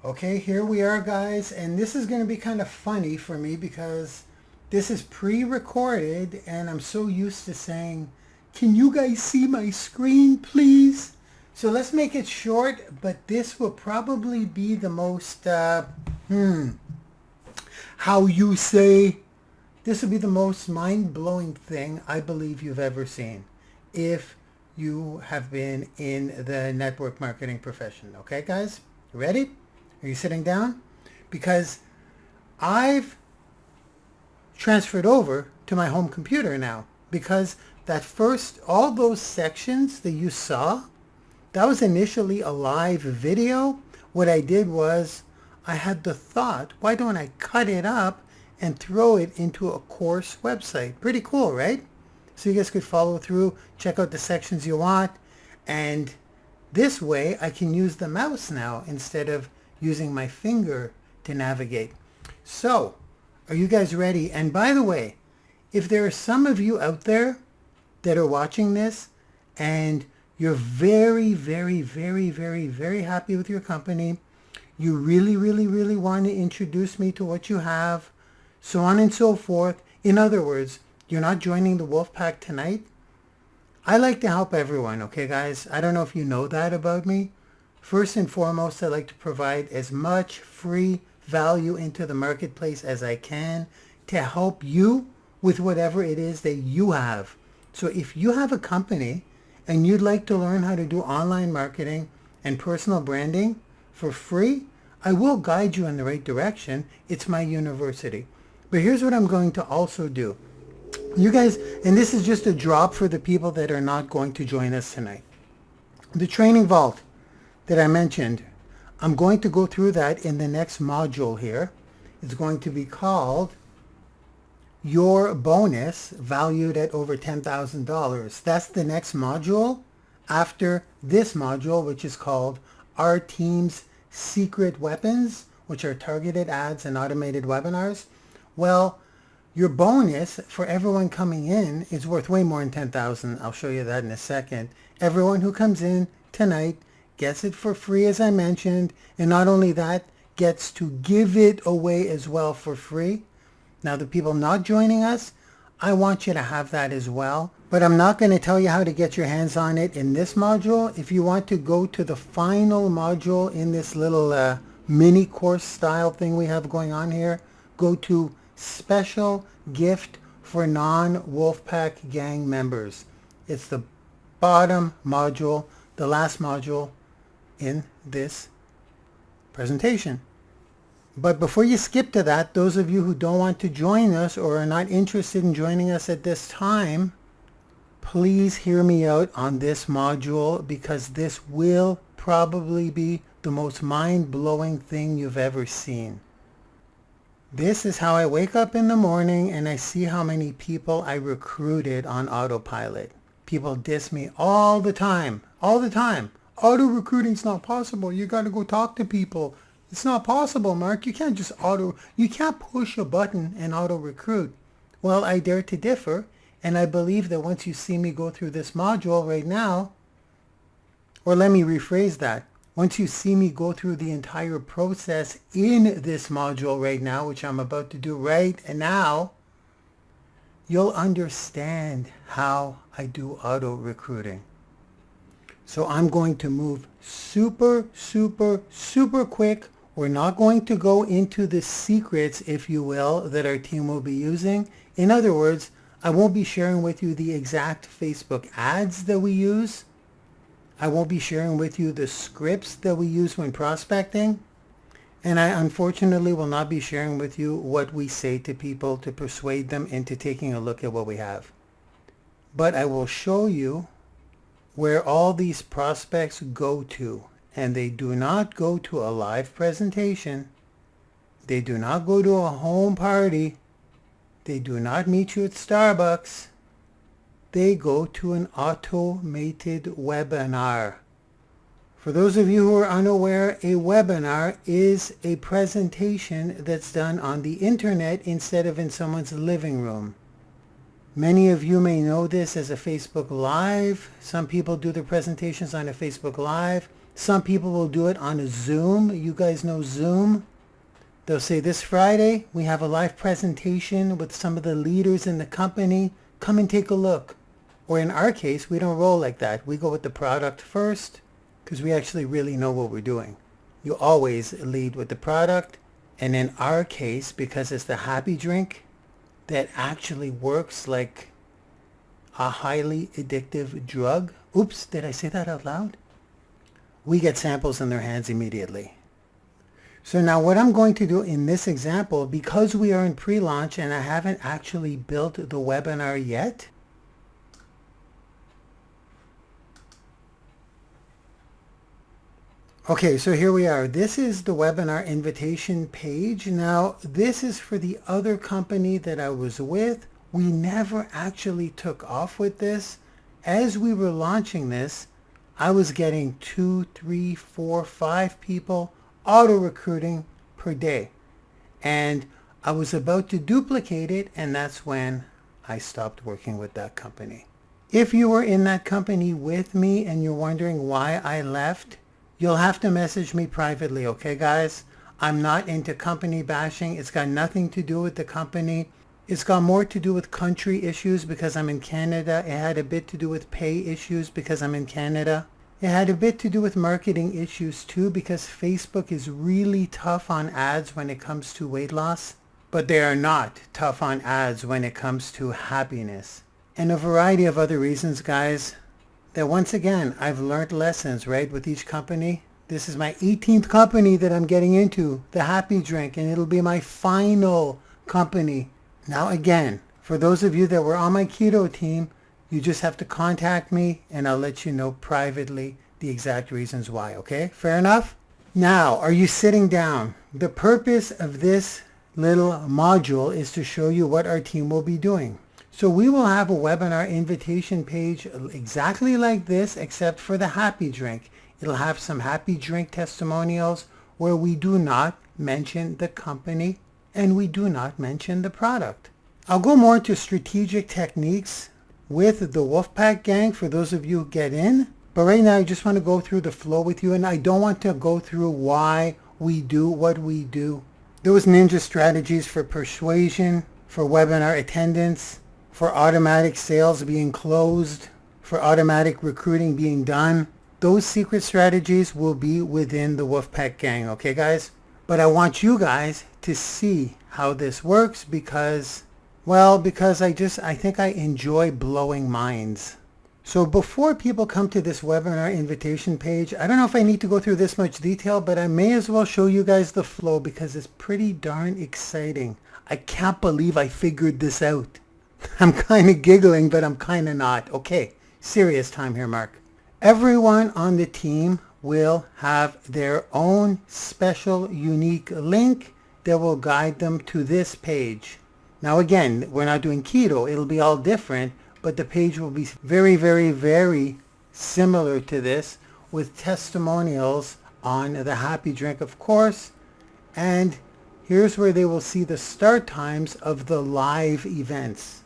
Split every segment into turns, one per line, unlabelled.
Okay, here we are, guys, and this is going to be kind of funny for me because this is pre-recorded and I'm so used to saying, can you guys see my screen, please? So let's make it short, but this will probably be the most, how you say, this will be the most mind-blowing thing I believe you've ever seen if you have been in the network marketing profession. Okay, guys? Ready? Are you sitting down? Because I've transferred over to my home computer now because that first, all those sections that you saw, that was initially a live video. What I did was I had the thought, why don't I cut it up and throw it into a course website? Pretty cool, right? So you guys could follow through, check out the sections you want, and this way I can use the mouse now instead of using my finger to navigate. So, are you guys ready? And by the way, if there are some of you out there that are watching this and you're very, very, very, very, very happy with your company, you really, really, really want to introduce me to what you have, so on and so forth. In other words, you're not joining the Wolfpack tonight. I like to help everyone, okay, guys? I don't know if you know that about me. First and foremost, I like to provide as much free value into the marketplace as I can to help you with whatever it is that you have. So if you have a company and you'd like to learn how to do online marketing and personal branding for free, I will guide you in the right direction. It's my university. But here's what I'm going to also do. You guys, and this is just a drop for the people that are not going to join us tonight. The training vault that I mentioned, I'm going to go through that in the next module here. It's going to be called Your Bonus, valued at over $10,000. That's the next module after this module, which is called Our Team's Secret Weapons, which are targeted ads and automated webinars. Well, your bonus for everyone coming in is worth way more than $10,000. I'll show you that in a second. Everyone who comes in tonight gets it for free, as I mentioned, and not only that, gets to give it away as well for free. Now, the people not joining us, I want you to have that as well, but I'm not going to tell you how to get your hands on it in this module. If you want to go to the final module in this little mini course style thing we have going on here, go to Special Gift for Non-Wolfpack Gang Members. It's the bottom module, the last module in this presentation. But before you skip to that, those of you who don't want to join us or are not interested in joining us at this time, please hear me out on this module, because this will probably be the most mind-blowing thing you've ever seen. This is how I wake up in the morning and I see how many people I recruited on autopilot. People diss me all the time, all the time. Auto recruiting's not possible. You got to go talk to people. It's not possible, Mark. You can't just you can't push a button and auto recruit. Well, I dare to differ, and I believe that once you see me go through this module right now, or let me rephrase that, once you see me go through the entire process in this module right now, which I'm about to do right now, you'll understand how I do auto recruiting. So I'm going to move super, super, super quick. We're not going to go into the secrets, if you will, that our team will be using. In other words, I won't be sharing with you the exact Facebook ads that we use. I won't be sharing with you the scripts that we use when prospecting. And I unfortunately will not be sharing with you what we say to people to persuade them into taking a look at what we have. But I will show you where all these prospects go to, and they do not go to a live presentation. They do not go to a home party. They do not meet you at Starbucks. They go to an automated webinar. For those of you who are unaware, a webinar is a presentation that's done on the internet instead of in someone's living room. Many of you may know this as a Facebook Live. Some people do their presentations on a Facebook Live. Some people will do it on a Zoom. You guys know Zoom. They'll say, this Friday, we have a live presentation with some of the leaders in the company. Come and take a look. Or in our case, we don't roll like that. We go with the product first because we actually really know what we're doing. You always lead with the product. And in our case, because it's the happy drink that actually works like a highly addictive drug. Oops, did I say that out loud? We get samples in their hands immediately. So now what I'm going to do in this example, because we are in pre-launch and I haven't actually built the webinar yet, okay, so here we are. This is the webinar invitation page. Now, this is for the other company that I was with. We never actually took off with this. As we were launching this, I was getting 2, 3, 4, 5 people auto-recruiting per day. And I was about to duplicate it, and that's when I stopped working with that company. If you were in that company with me and you're wondering why I left, you'll have to message me privately, okay, guys? I'm not into company bashing. It's got nothing to do with the company. It's got more to do with country issues because I'm in Canada. It had a bit to do with pay issues because I'm in Canada. It had a bit to do with marketing issues too because Facebook is really tough on ads when it comes to weight loss. But they are not tough on ads when it comes to happiness. And a variety of other reasons, guys, that once again, I've learned lessons, right, with each company. This is my 18th company that I'm getting into, the Happy Drink, and it'll be my final company. Now again, for those of you that were on my keto team, you just have to contact me and I'll let you know privately the exact reasons why, okay? Fair enough? Now, are you sitting down? The purpose of this little module is to show you what our team will be doing. So we will have a webinar invitation page exactly like this, except for the Happy Drink. It'll have some Happy Drink testimonials where we do not mention the company and we do not mention the product. I'll go more into strategic techniques with the Wolfpack gang for those of you who get in. But right now I just want to go through the flow with you, and I don't want to go through why we do what we do. Those ninja strategies for persuasion, for webinar attendance, for automatic sales being closed, for automatic recruiting being done. Those secret strategies will be within the Wolfpack gang, okay guys? But I want you guys to see how this works because I think I enjoy blowing minds. So before people come to this webinar invitation page, I don't know if I need to go through this much detail, but I may as well show you guys the flow because it's pretty darn exciting. I can't believe I figured this out. I'm kind of giggling, but I'm kind of not. Okay, serious time here, Mark. Everyone on the team will have their own special unique link that will guide them to this page. Now again, we're not doing keto. It'll be all different, but the page will be very, very, very similar to this with testimonials on the Happy Drink, of course. And here's where they will see the start times of the live events.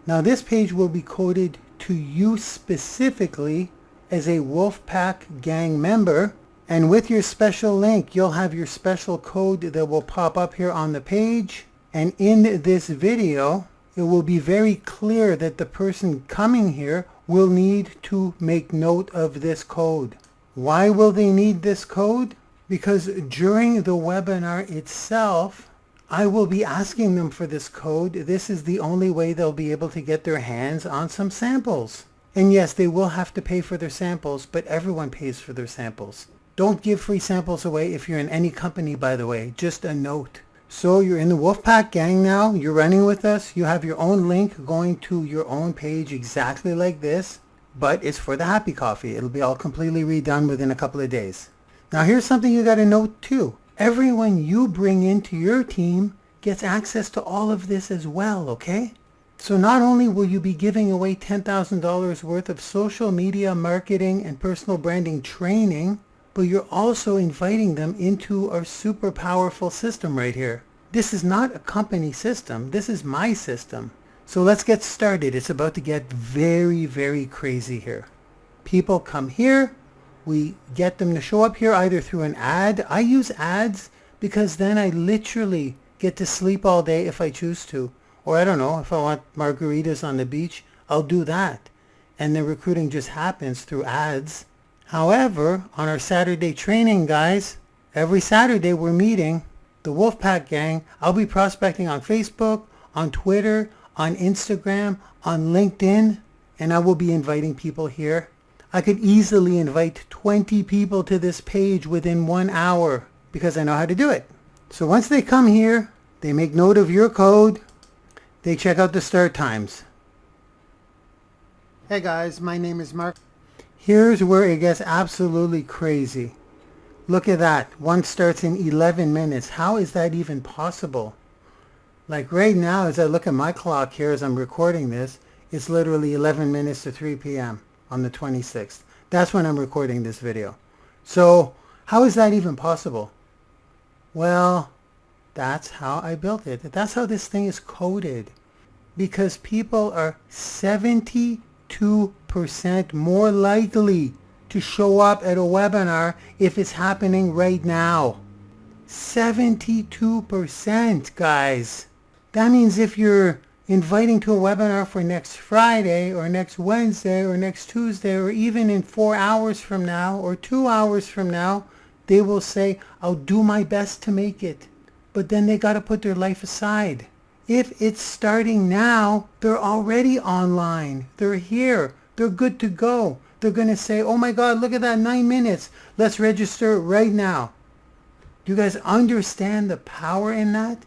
Now this page will be coded to you specifically as a Wolfpack gang member. And with your special link, you'll have your special code that will pop up here on the page. And in this video, it will be very clear that the person coming here will need to make note of this code. Why will they need this code? Because during the webinar itself, I will be asking them for this code. This is the only way they'll be able to get their hands on some samples. And yes, they will have to pay for their samples, but everyone pays for their samples. Don't give free samples away if you're in any company, by the way. Just a note. So you're in the Wolfpack gang now. You're running with us. You have your own link going to your own page exactly like this, but it's for the Happy Coffee. It'll be all completely redone within a couple of days. Now here's something you got to note too. Everyone you bring into your team gets access to all of this as well, okay? So not only will you be giving away $10,000 worth of social media marketing and personal branding training, but you're also inviting them into our super powerful system right here. This is not a company system. This is my system. So let's get started. It's about to get very, very crazy here. People come here. We get them to show up here either through an ad. I use ads because then I literally get to sleep all day if I choose to. Or I don't know, if I want margaritas on the beach, I'll do that. And the recruiting just happens through ads. However, on our Saturday training, guys, every Saturday we're meeting the Wolfpack gang. I'll be prospecting on Facebook, on Twitter, on Instagram, on LinkedIn, and I will be inviting people here. I could easily invite 20 people to this page within 1 hour because I know how to do it. So once they come here, they make note of your code, they check out the start times. Hey guys, my name is Mark. Here's where it gets absolutely crazy. Look at that. One starts in 11 minutes. How is that even possible? Like right now, as I look at my clock here as I'm recording this, it's literally 11 minutes to 3 p.m. on the 26th. That's when I'm recording this video. So how is that even possible? Well, that's how I built it. That's how this thing is coded. Because people are 72% more likely to show up at a webinar if it's happening right now. 72%, guys. That means if you're inviting to a webinar for next Friday or next Wednesday or next Tuesday or even in 4 hours from now or 2 hours from now, they will say, I'll do my best to make it. But then they got to put their life aside. If it's starting now, they're already online. They're here. They're good to go. They're going to say, oh my God, look at that, 9 minutes. Let's register right now. Do you guys understand the power in that?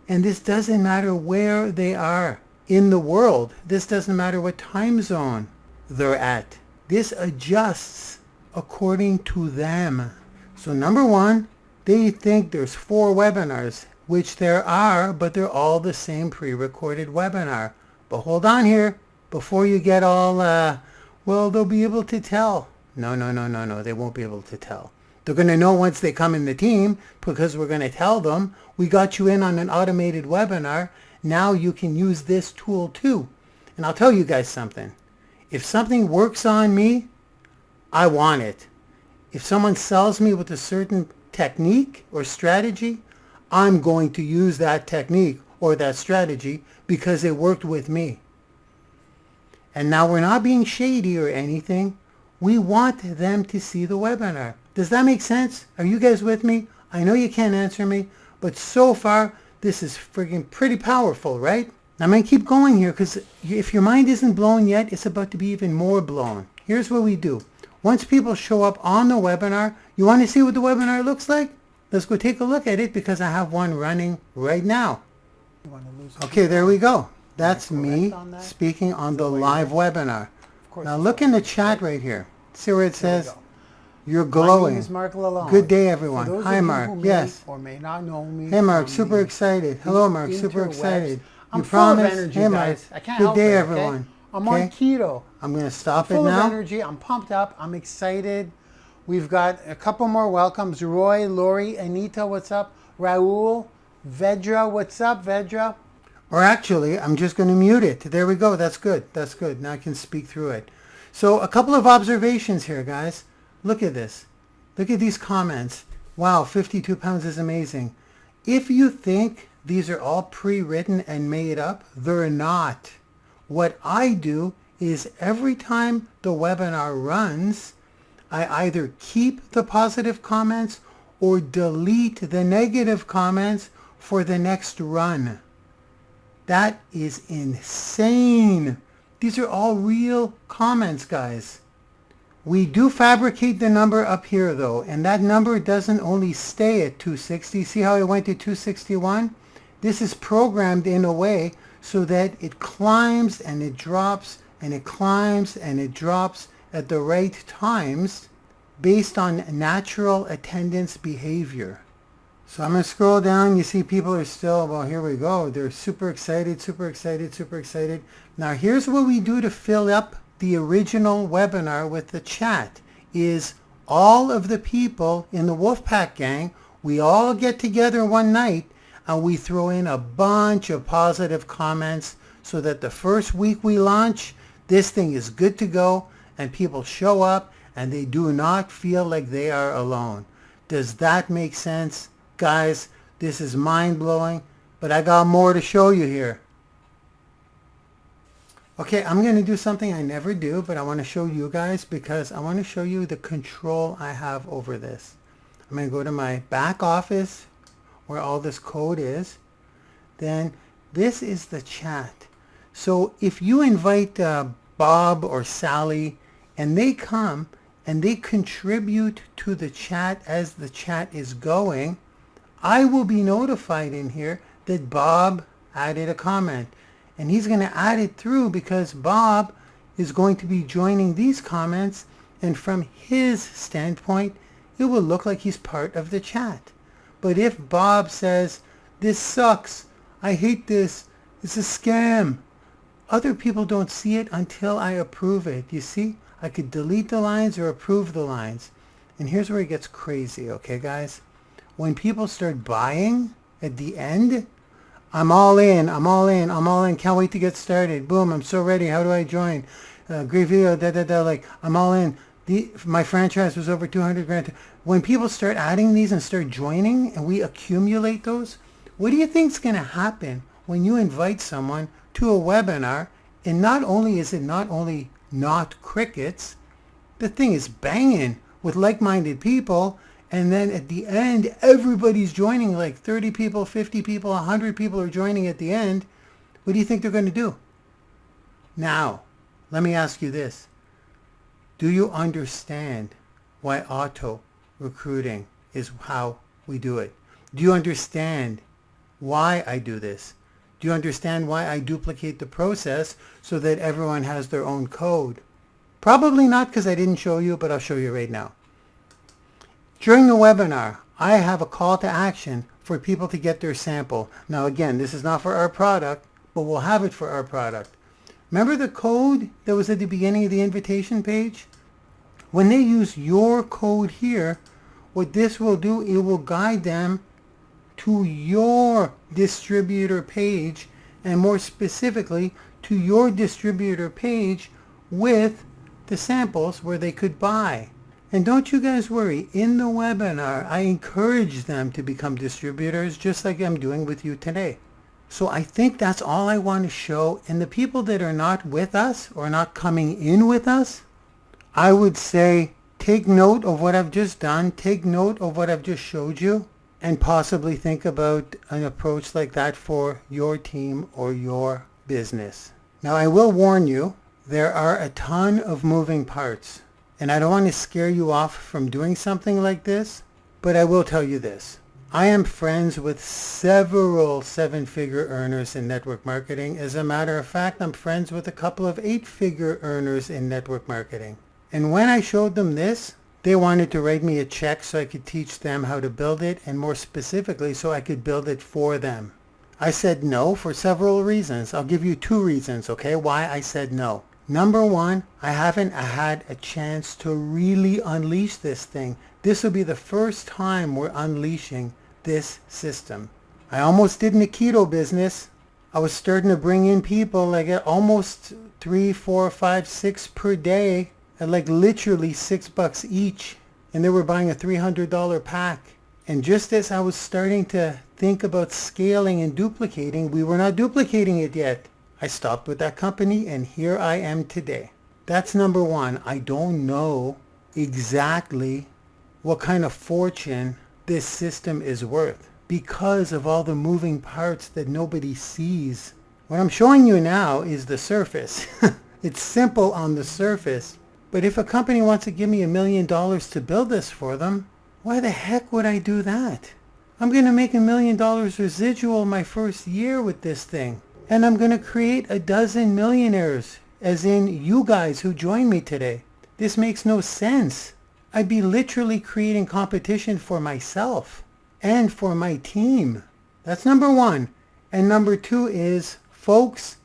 And this doesn't matter where they are in the world. This doesn't matter what time zone they're at. This adjusts according to them. So number one, they think there's 4 webinars, which there are, but they're all the same pre-recorded webinar. But hold on here, before you get all, well, they'll be able to tell. No, they won't be able to tell. They're going to know once they come in the team because we're going to tell them, we got you in on an automated webinar. Now you can use this tool too. And I'll tell you guys something. If something works on me, I want it. If someone sells me with a certain technique or strategy, I'm going to use that technique or that strategy because it worked with me. And now we're not being shady or anything. We want them to see the webinar. Does that make sense? Are you guys with me? I know you can't answer me, but so far, this is friggin' pretty powerful, right? I'm going to keep going here because if your mind isn't blown yet, it's about to be even more blown. Here's what we do. Once people show up on the webinar, you want to see what the webinar looks like? Let's go take a look at it because I have one running right now. Okay, there we go. That's me speaking on the live webinar. Now look in the chat right here. See where it says, you're glowing.
My name is Mark Lalonde.
Good day, everyone. Hi, Mark. Yes.
Or may not know me.
Hey, Mark. Super excited. Hello, Mark. Super excited.
I'm
You
full of
promise?
energy,
Hey, Mark.
guys. I can't
Good
help
day,
it,
everyone.
Okay? I'm on keto.
I'm going to stop it
Full
now.
of energy. I'm pumped up. I'm excited. We've got a couple more welcomes. Roy, Lori, Anita, what's up? Raul, Vedra, what's up, Vedra?
Or actually, I'm just going to mute it. There we go. That's good. That's good. Now I can speak through it. So a couple of observations here, guys. Look at this. Look at these comments. Wow, 52 pounds is amazing. If you think these are all pre-written and made up, they're not. What I do is every time the webinar runs, I either keep the positive comments or delete the negative comments for the next run. That is insane. These are all real comments, guys. We do fabricate the number up here though, and that number doesn't only stay at 260. See how it went to 261? This is programmed in a way so that it climbs and it drops and it climbs and it drops at the right times based on natural attendance behavior. So I'm going to scroll down. You see people are still, well, here we go. They're super excited, super excited, super excited. Now here's what we do to fill up the original webinar with the chat is all of the people in the Wolfpack gang, we all get together one night and we throw in a bunch of positive comments so that the first week we launch, this thing is good to go and people show up and they do not feel like they are alone. Does that make sense? Guys, this is mind-blowing, but I got more to show you here. Okay, I'm going to do something I never do, but I want to show you guys because I want to show you the control I have over this. I'm going to go to my back office where all this code is. Then this is the chat. So if you invite Bob or Sally and they come and they contribute to the chat as the chat is going, I will be notified in here that Bob added a comment. And he's going to add it through because Bob is going to be joining these comments, and from his standpoint, it will look like he's part of the chat. But if Bob says, "This sucks, I hate this, it's a scam," other people don't see it until I approve it. You see, I could delete the lines or approve the lines. And here's where it gets crazy, okay, guys? When people start buying at the end, I'm all in, I'm all in, I'm all in, can't wait to get started. Boom, I'm so ready, how do I join? Great video, like, I'm all in. My franchise was over 200 grand. When people start adding these and start joining and we accumulate those, what do you think is going to happen when you invite someone to a webinar? And not only is it not crickets, the thing is banging with like-minded people. And then at the end, everybody's joining, like 30 people, 50 people, 100 people are joining at the end. What do you think they're going to do? Now, let me ask you this. Do you understand why auto recruiting is how we do it? Do you understand why I do this? Do you understand why I duplicate the process so that everyone has their own code? Probably not, because I didn't show you, but I'll show you right now. During the webinar, I have a call to action for people to get their sample. Now again, this is not for our product, but we'll have it for our product. Remember the code that was at the beginning of the invitation page? When they use your code here, what this will do, it will guide them to your distributor page, and more specifically to your distributor page with the samples where they could buy. And don't you guys worry, in the webinar, I encourage them to become distributors just like I'm doing with you today. So I think that's all I want to show. And the people that are not with us or not coming in with us, I would say take note of what I've just done, take note of what I've just showed you, and possibly think about an approach like that for your team or your business. Now I will warn you, there are a ton of moving parts. And I don't want to scare you off from doing something like this, but I will tell you this. I am friends with several seven-figure earners in network marketing. As a matter of fact, I'm friends with a couple of eight-figure earners in network marketing. And when I showed them this, they wanted to write me a check so I could teach them how to build it, and more specifically, so I could build it for them. I said no for several reasons. I'll give you 2 reasons, okay, why I said no. Number 1, I haven't had a chance to really unleash this thing. This will be the first time we're unleashing this system. I almost did in the keto business. I was starting to bring in people like at almost 3, 4, 5, 6 per day at like literally $6 each. And they were buying a $300 pack. And just as I was starting to think about scaling and duplicating, we were not duplicating it yet. I stopped with that company, and here I am today. That's number 1. I don't know exactly what kind of fortune this system is worth because of all the moving parts that nobody sees. What I'm showing you now is the surface. It's simple on the surface, but if a company wants to give me $1 million to build this for them, why the heck would I do that? I'm going to make $1 million residual my first year with this thing. And I'm going to create a dozen millionaires, as in you guys who joined me today. This makes no sense. I'd be literally creating competition for myself and for my team. That's number 1. And number 2 is, folks,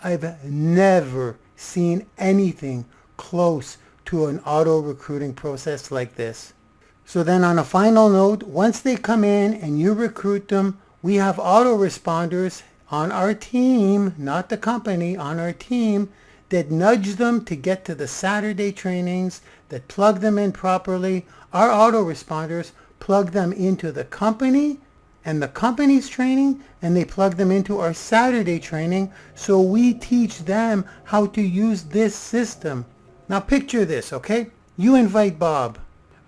I've never seen anything close to an auto recruiting process like this. So then on a final note, once they come in and you recruit them, we have autoresponders on our team, not the company, on our team, that nudge them to get to the Saturday trainings, that plug them in properly. Our autoresponders plug them into the company and the company's training, and they plug them into our Saturday training, so we teach them how to use this system. Now picture this, okay? You invite Bob.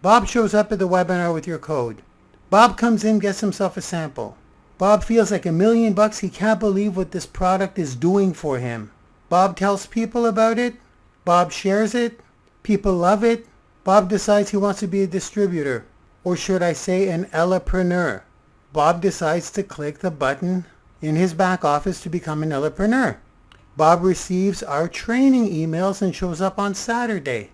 Bob shows up at the webinar with your code. Bob comes in, gets himself a sample. Bob feels like $1,000,000. He can't believe what this product is doing for him. Bob tells people about it. Bob shares it. People love it. Bob decides he wants to be a distributor, or should I say an Elepreneur. Bob decides to click the button in his back office to become an Elepreneur. Bob receives our training emails and shows up on Saturday.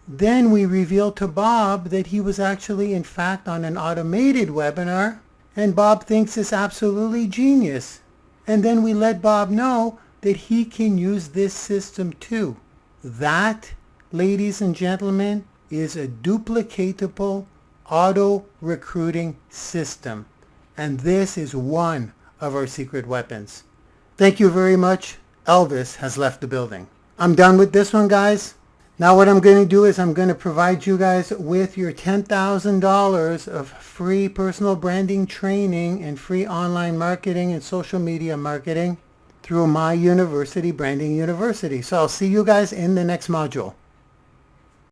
Then we reveal to Bob that he was actually in fact on an automated webinar, and Bob thinks it's absolutely genius. And then we let Bob know that he can use this system too. That, ladies and gentlemen, is a duplicatable auto recruiting system. And this is one of our secret weapons. Thank you very much. Elvis has left the building. I'm done with this one, guys. Now what I'm going to do is I'm going to provide you guys with your $10,000 of free personal branding training and free online marketing and social media marketing through my university, Branding University. So I'll see you guys in the next module.